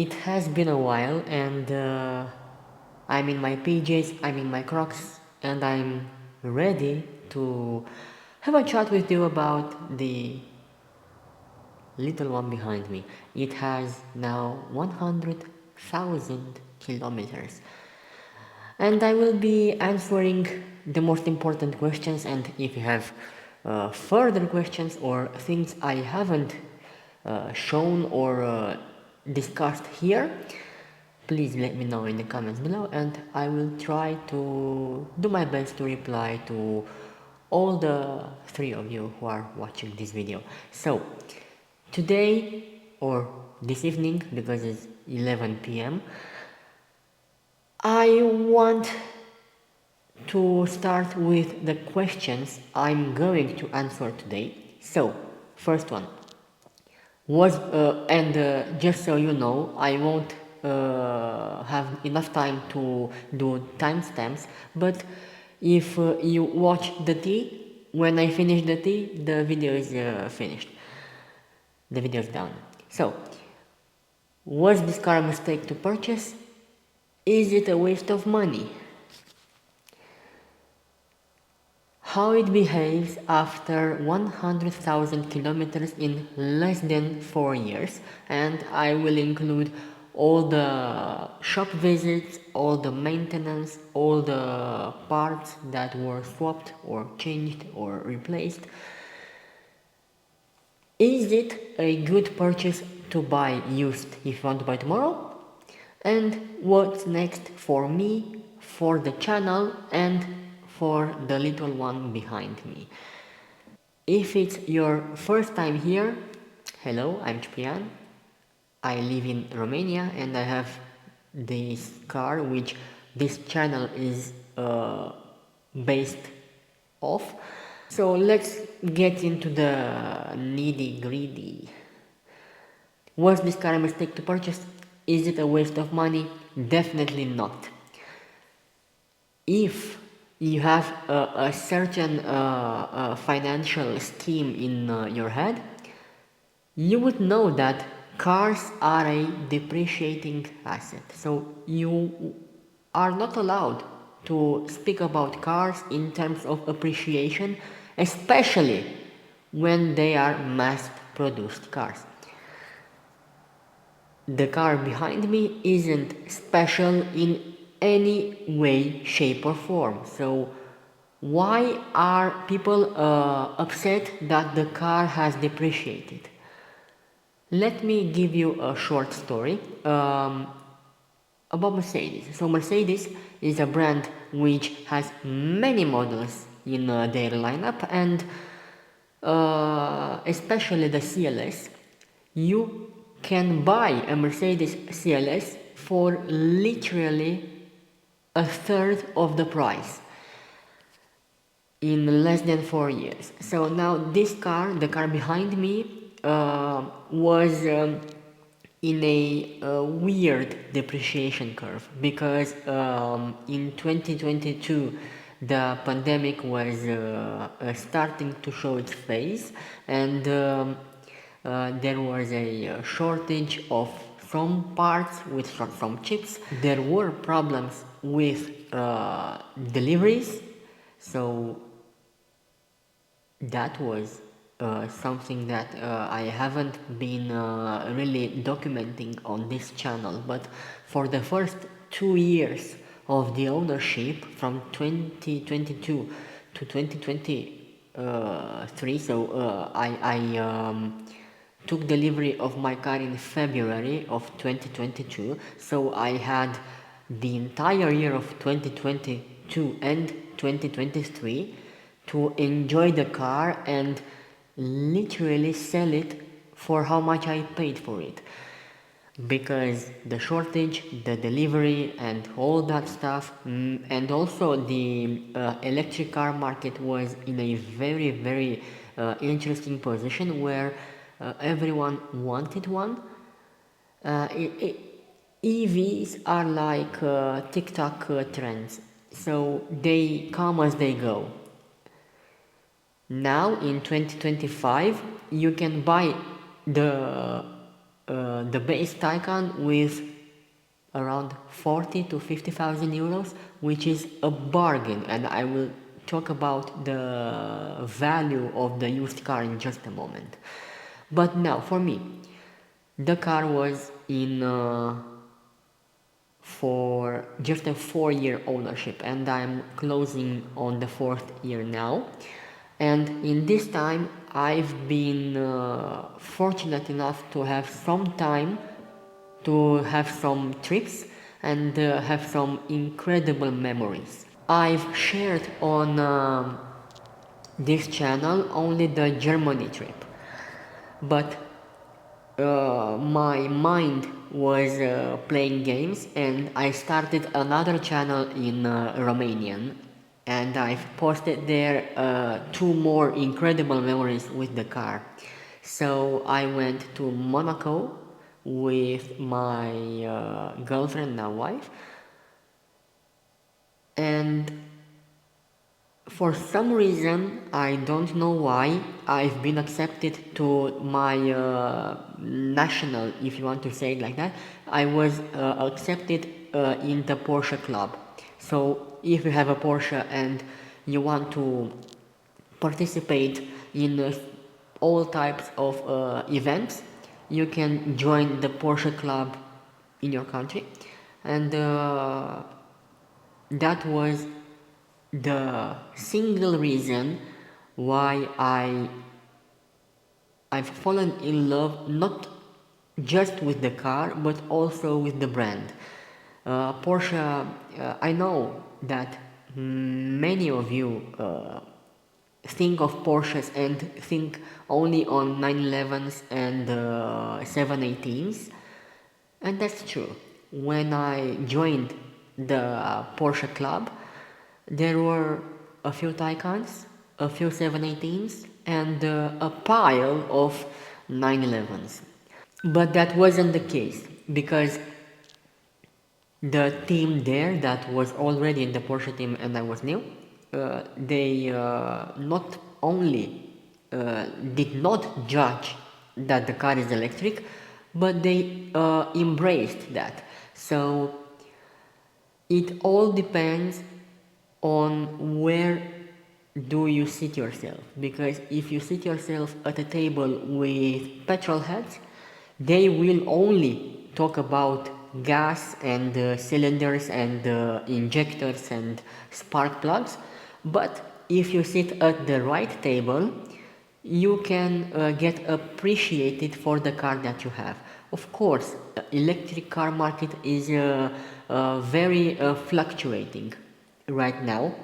It has been a while, and I'm in my PJs, I'm in my Crocs, and I'm ready to have a chat with you about the little one behind me. It has now 100,000 kilometers, and I will be answering the most important questions. And if you have further questions or things I haven't shown or discussed here, please let me know in the comments below, and I will try to do my best to reply to all the three of you who are watching this video. So today, or this evening, because it's 11 p.m., I want to start with the questions I'm going to answer today. So first one was just so you know, I won't have enough time to do timestamps, but if you watch the tea, when I finish the tea, the video is finished, the video is done. So was this car a mistake to purchase? Is it a waste of money? How it behaves after 100,000 kilometers in less than 4 years, and I will include all the shop visits, all the maintenance, all the parts that were swapped or changed or replaced. Is it a good purchase to buy used if you want to buy tomorrow? And what's next for me, for the channel, and for the little one behind me. If it's your first time here, hello, I'm Ciprian. I live in Romania and I have this car which this channel is based off. So let's get into the nitty gritty. Was this car a mistake to purchase? Is it a waste of money? Definitely not. If you have a certain financial scheme in your head, you would know that cars are a depreciating asset. So you are not allowed to speak about cars in terms of appreciation, especially when they are mass-produced cars. The car behind me isn't special in any way, shape or form. So why are people upset that the car has depreciated? Let me give you a short story about Mercedes. So Mercedes is a brand which has many models in their lineup, and especially the CLS. You can buy a Mercedes CLS for literally a third of the price in less than 4 years. So now this car, the car behind me, was in a weird depreciation curve, because in 2022 the pandemic was starting to show its face, and there was a shortage of some parts with some chips. There were problems with deliveries, so that was something that I haven't been really documenting on this channel, but for the first 2 years of the ownership, from 2022 to 2023, so I took delivery of my car in February of 2022, so I had the entire year of 2022 and 2023 to enjoy the car and literally sell it for how much I paid for it, because the shortage, the delivery and all that stuff, and also the electric car market was in a very interesting position where everyone wanted one. EVs are like TikTok trends, so they come as they go. Now in 2025 you can buy the the base Taycan with around 40 to 50,000 euros, which is a bargain, and I will talk about the value of the used car in just a moment. But now, for me, the car was in for just a 4-year ownership, and I'm closing on the 4th year now. And in this time, I've been fortunate enough to have some time to have some trips and have some incredible memories. I've shared on this channel only the Germany trip, but my mind was playing games, and I started another channel in Romanian, and I've posted there 2 more incredible memories with the car. So I went to Monaco with my girlfriend, now wife, and for some reason, I don't know why, I've been accepted to my national, if you want to say it like that. I was accepted in the Porsche club. So if you have a Porsche and you want to participate in all types of events, you can join the Porsche club in your country. And that was the single reason why I've fallen in love not just with the car but also with the brand. Porsche, I know that many of you think of Porsches and think only on 911s and 718s, and that's true. When I joined the Porsche club, there were a few Taycans, a few 718s, and a pile of 911s. But that wasn't the case, because the team there that was already in the Porsche team and I was new, they not only did not judge that the car is electric, but they embraced that. So it all depends on where do you sit yourself, because if you sit yourself at a table with petrol heads, they will only talk about gas and cylinders and injectors and spark plugs. But if you sit at the right table, you can get appreciated for the car that you have. Of course, electric car market is very fluctuating right now,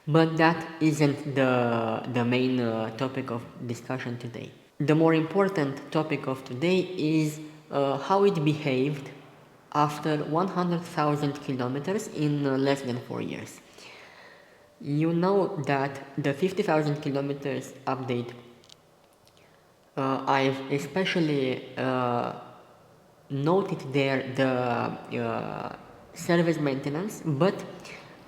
but that isn't the main topic of discussion today. The more important topic of today is how it behaved after 100,000 kilometers in less than 4 years. You know that the 50,000 kilometers update, I've especially noted there the service maintenance, but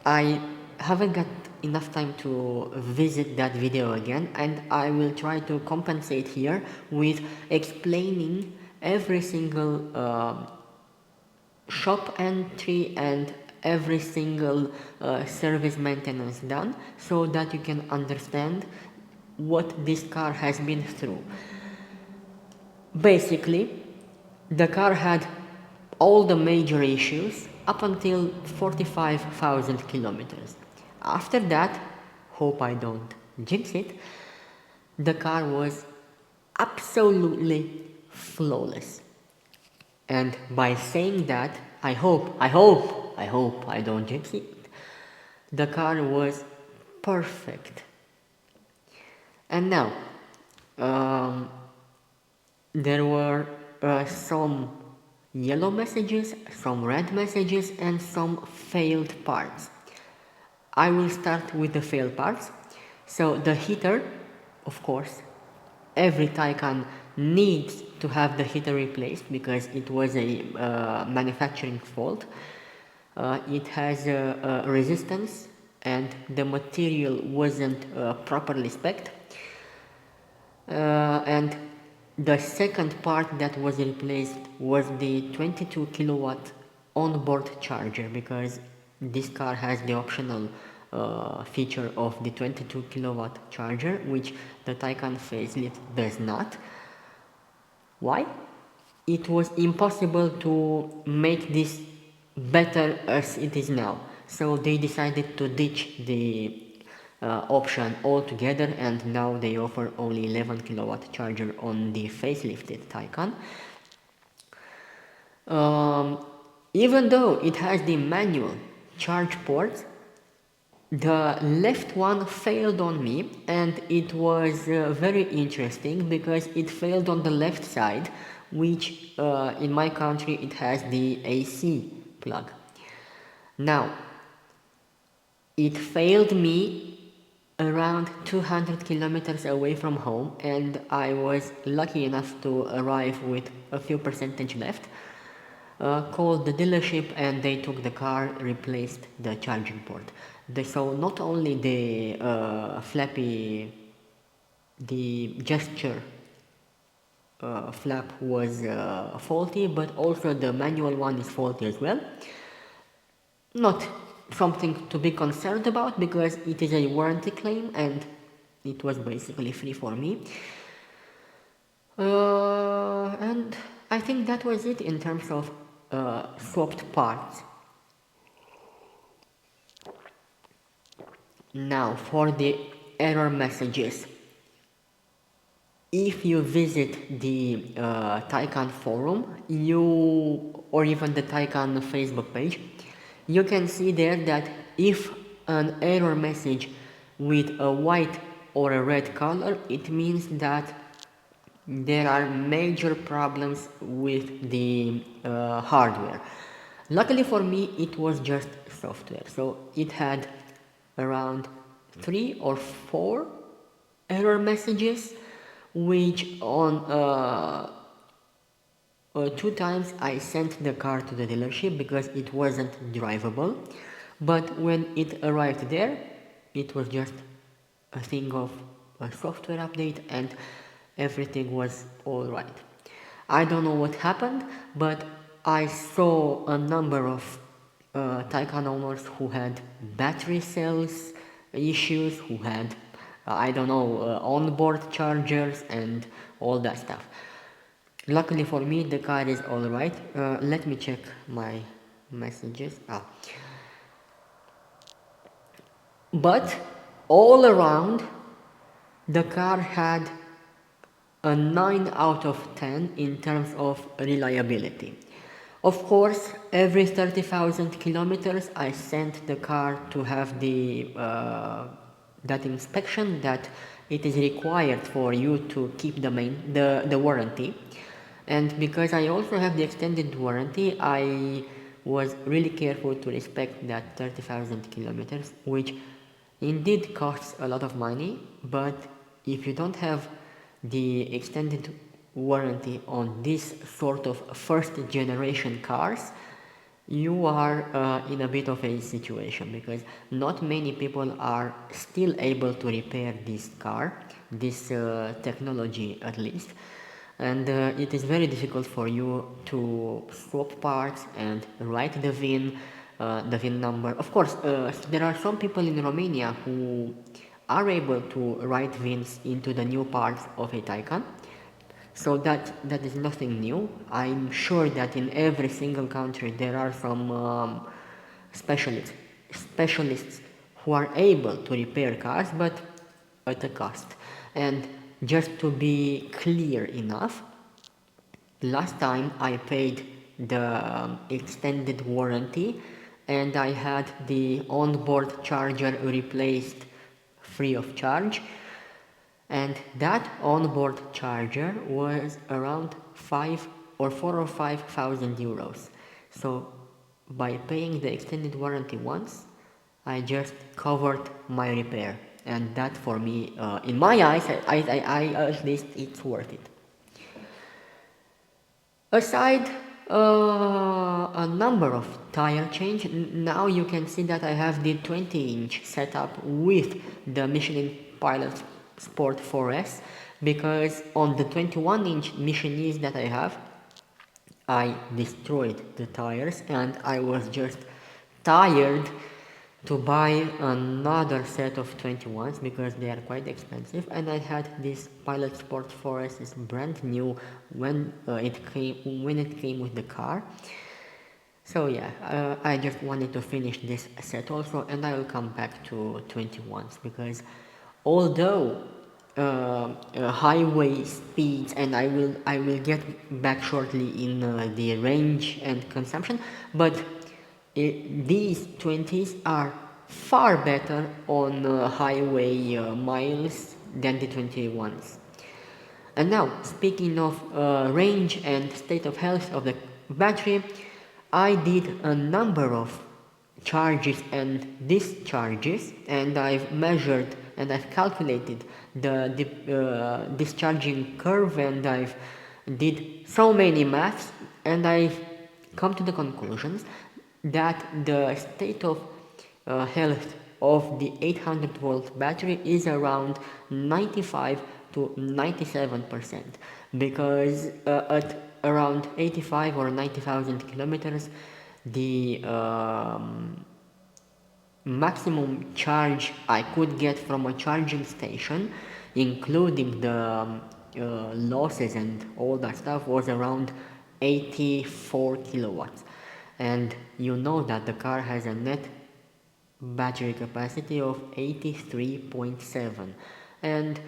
I haven't got enough time to visit that video again, and I will try to compensate here with explaining every single shop entry and every single service maintenance done, so that you can understand what this car has been through. Basically, the car had all the major issues up until 45,000 kilometers. After that, hope I don't jinx it, the car was absolutely flawless. And by saying that, I hope I don't jinx it, the car was perfect. And now, there were some yellow messages, some red messages, and some failed parts. I will start with the failed parts. So the heater, of course, every Taycan needs to have the heater replaced because it was a manufacturing fault. It has a resistance and the material wasn't properly spec'd. And The second part that was replaced was the 22 kilowatt onboard charger, because this car has the optional feature of the 22 kilowatt charger, which the Taycan facelift does not. Why? It was impossible to make this better as it is now, so they decided to ditch the option altogether, and now they offer only 11 kilowatt charger on the facelifted Taycan. Um, Even though it has the manual charge port, the left one failed on me, and it was very interesting because it failed on the left side, which in my country it has the AC plug. Now, it failed me around 200 kilometers away from home, and I was lucky enough to arrive with a few percentage left. Called the dealership, and they took the car, replaced the charging port. So not only the the gesture flap was faulty, but also the manual one is faulty as well. Not something to be concerned about because it is a warranty claim and it was basically free for me. And I think that was it in terms of swapped parts. Now for the error messages. If you visit the Taycan forum, or even the Taycan Facebook page, you can see there that if an error message with a white or a red color, it means that there are major problems with the hardware. Luckily for me, it was just software, so it had around 3 or 4 error messages, which on 2 times I sent the car to the dealership because it wasn't drivable, but when it arrived there, it was just a thing of a software update and everything was alright. I don't know what happened, but I saw a number of Taycan owners who had battery cells issues, who had I don't know, onboard chargers and all that stuff. Luckily for me, the car is alright. Let me check my messages. But all around, the car had a 9 out of 10 in terms of reliability. Of course, every 30,000 kilometers I sent the car to have that inspection that it is required for you to keep the warranty. And because I also have the extended warranty, I was really careful to respect that 30,000 kilometers, which indeed costs a lot of money, but if you don't have the extended warranty on this sort of first generation cars, you are in a bit of a situation because not many people are still able to repair this car, this technology at least, and it is very difficult for you to swap parts and write the VIN number. Of course, there are some people in Romania who are able to write VINs into the new parts of a Taycan. So that is nothing new. I'm sure that in every single country there are some specialists who are able to repair cars, but at a cost. And just to be clear enough, last time I paid the extended warranty and I had the onboard charger replaced free of charge, and that onboard charger was around 4 or 5,000 euros. So by paying the extended warranty once, I just covered my repair, and that for me, in my eyes, I at least it's worth it. Aside a number of tire change, now you can see that I have the 20-inch setup with the Michelin Pilot Sport 4S, because on the 21-inch Michelin's that I have, I destroyed the tires and I was just tired to buy another set of 21s because they are quite expensive, and I had this Pilot Sport 4S is brand new when it came with the car. So yeah, I just wanted to finish this set also, and I will come back to 21s because although highway speeds, and I will get back shortly in the range and consumption, but these 20s are far better on highway miles than the 21s. And now, speaking of range and state of health of the battery, I did a number of charges and discharges, and I've measured and I've calculated the discharging curve, and I've did so many maths, and I've come to the conclusions that the state of health of the 800 volt battery is around 95 to 97%, because at around 85 or 90,000 kilometers the maximum charge I could get from a charging station, including the losses and all that stuff, was around 84 kilowatts. And you know that the car has a net battery capacity of 83.7, and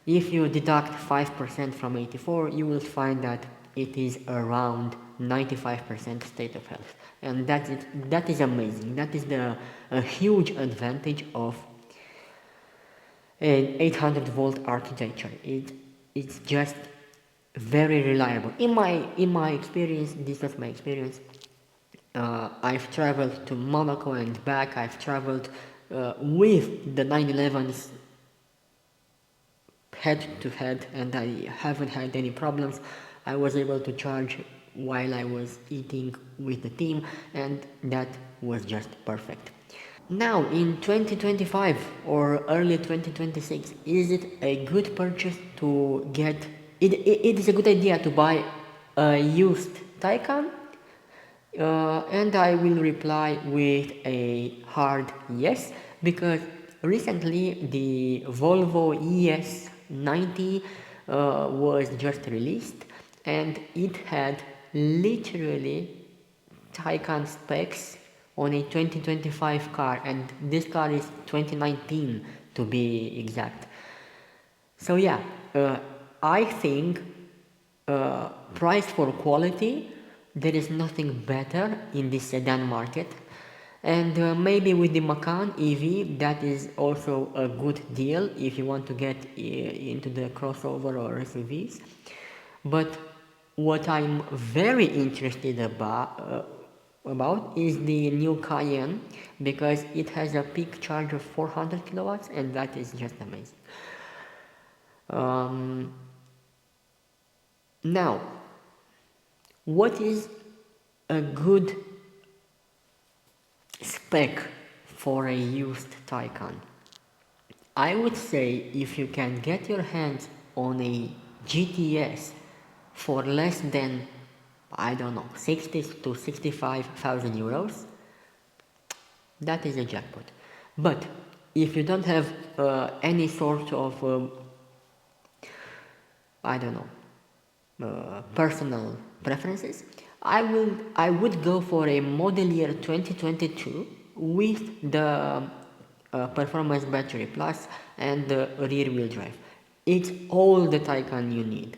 if you deduct 5% from 84, you will find that it is around 95% state of health, and that is amazing. That is a huge advantage of an 800 volt architecture. It's just very reliable. In my experience, this was my experience. I've traveled to Monaco and back. I've traveled with the 911s head to head, and I haven't had any problems. I was able to charge while I was eating with the team, and that was just perfect. Now, in 2025 or early 2026, is it a good purchase to get? It is a good idea to buy a used Taycan, and I will reply with a hard yes, because recently the Volvo ES90 was just released, and it had literally Taycan specs on a 2025 car, and this car is 2019 to be exact. So yeah, I think price for quality, there is nothing better in the sedan market, and maybe with the Macan EV, that is also a good deal if you want to get into the crossover or SUVs. But what I'm very interested about is the new Cayenne, because it has a peak charge of 400 kilowatts, and that is just amazing. Um, Now, what is a good spec for a used Taycan? I would say if you can get your hands on a GTS for less than, I don't know, 60 to 65,000 euros, that is a jackpot. But if you don't have any sort of, I don't know, personal preferences, I would go for a model year 2022 with the performance battery plus and the rear wheel drive. It's all the Taycan you need.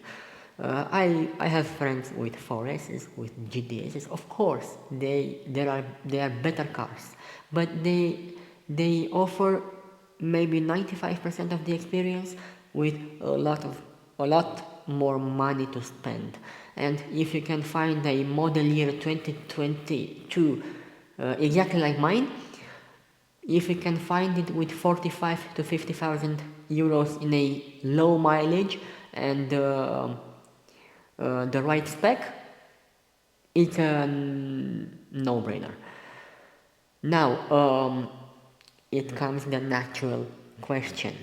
I have friends with 4Ss, with GTSs. Of course, they are better cars, but they offer maybe 95% of the experience with a lot more money to spend. And if you can find a model year 2022 exactly like mine, if you can find it with 45 to 50,000 euros in a low mileage and the right spec, it's a no-brainer. Now, it comes the natural question.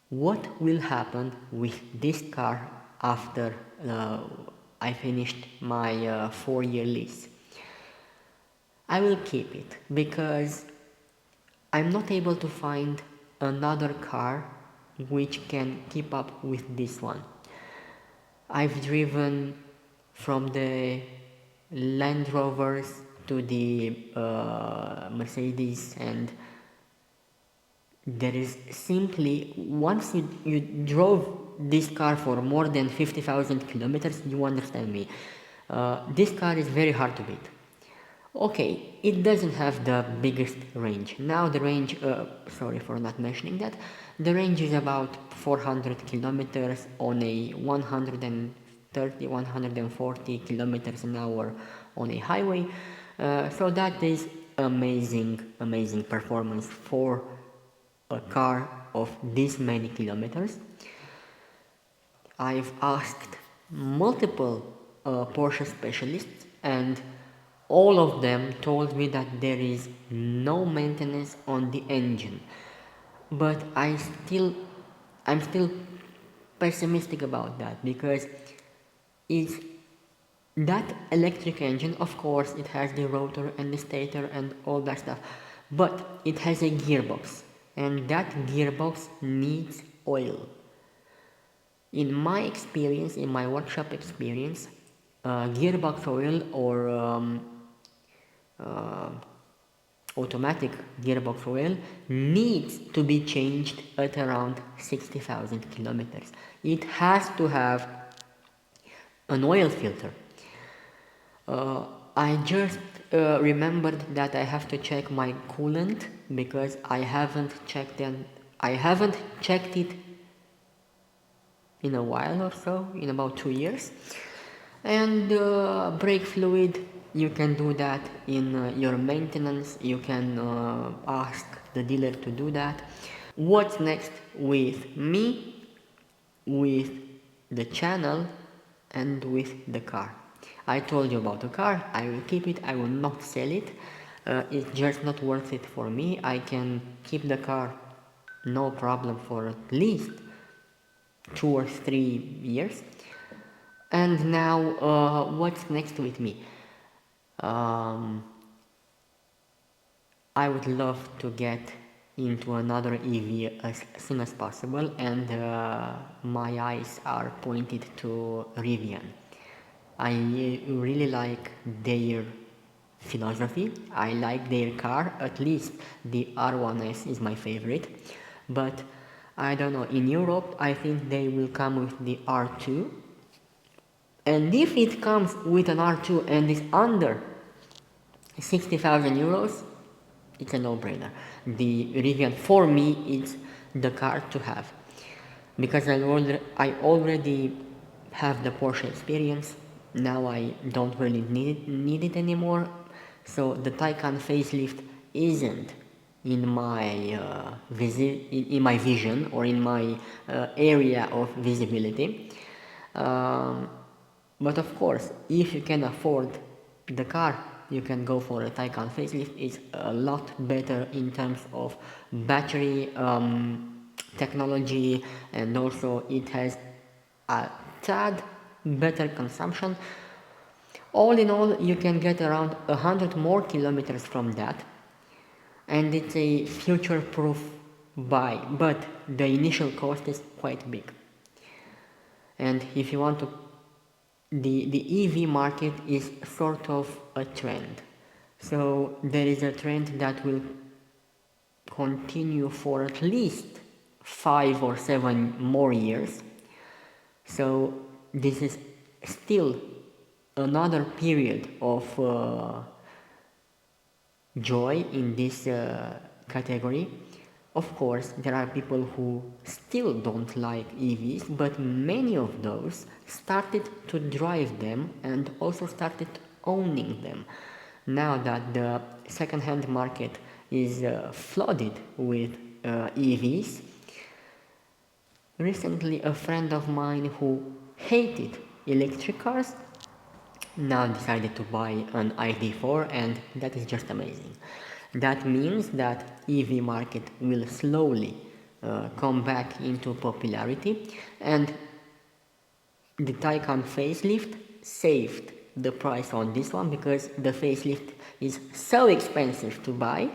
what will happen with this car after I finished my 4-year lease. I will keep it because I'm not able to find another car which can keep up with this one. I've driven from the Land Rovers to the Mercedes, and there is simply, once you drove this car for more than 50,000 kilometers, you understand me. This car is very hard to beat. Okay, it doesn't have the biggest range. Now the range, sorry for not mentioning that, the range is about 400 kilometers on a 130, 140 kilometers an hour on a highway. So that is amazing performance for a car of this many kilometers. I've asked multiple Porsche specialists, and all of them told me that there is no maintenance on the engine. But I'm still pessimistic about that, because it's that electric engine. Of course it has the rotor and the stator and all that stuff, but it has a gearbox, and that gearbox needs oil. In my experience, in my workshop experience, gearbox oil or uh, automatic gearbox oil needs to be changed at around 60,000 kilometers. It has to have an oil filter. I just remembered that I have to check my coolant, because I haven't checked it in a while or so, in about 2 years. And brake fluid, you can do that in your maintenance. You can ask the dealer to do that. What's next with me, with the channel, and with the car? I told you about the car. I will keep it. I will not sell it. It's just not worth it for me. I can keep the car no problem for at least 2 or 3 years. And now, what's next with me? I would love to get into another EV as soon as possible, and my eyes are pointed to Rivian. I really like their philosophy. I like their car. At least the R1S is my favorite. But I don't know, in Europe I think they will come with the R2. And if it comes with an R2 and is under 60,000 euros, it's a no-brainer. The Rivian, for me, is the car to have, because I already have the Porsche experience. Now I don't really need it anymore. So the Taycan facelift isn't in my in my vision, or in my area of visibility. But of course, if you can afford the car, you can go for a Taycan facelift. It's a lot better in terms of battery technology, and also it has a tad better consumption. All in all, you can get around 100 more kilometers from that, and it's a future-proof buy, but the initial cost is quite big. And if you want to, the EV market is sort of a trend. So there is a trend that will continue for at least 5 or 7 more years. So this is still another period of joy in this category. Of course, there are people who still don't like EVs, but many of those started to drive them and also started owning them. Now that the second-hand market is flooded with EVs, recently a friend of mine who hated electric cars now decided to buy an ID4, and that is just amazing. That means that EV market will slowly come back into popularity, and the Taycan facelift saved the price on this one because the facelift is so expensive to buy,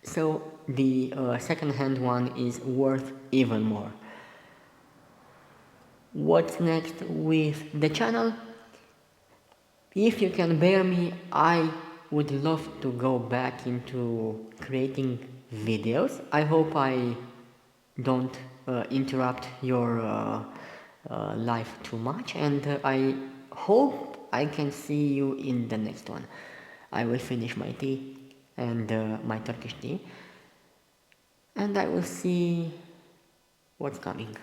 so the second-hand one is worth even more. What's next with the channel? If you can bear me, I would love to go back into creating videos. I hope I don't interrupt your life too much, and I hope I can see you in the next one. I will finish my tea and my Turkish tea, and I will see what's coming.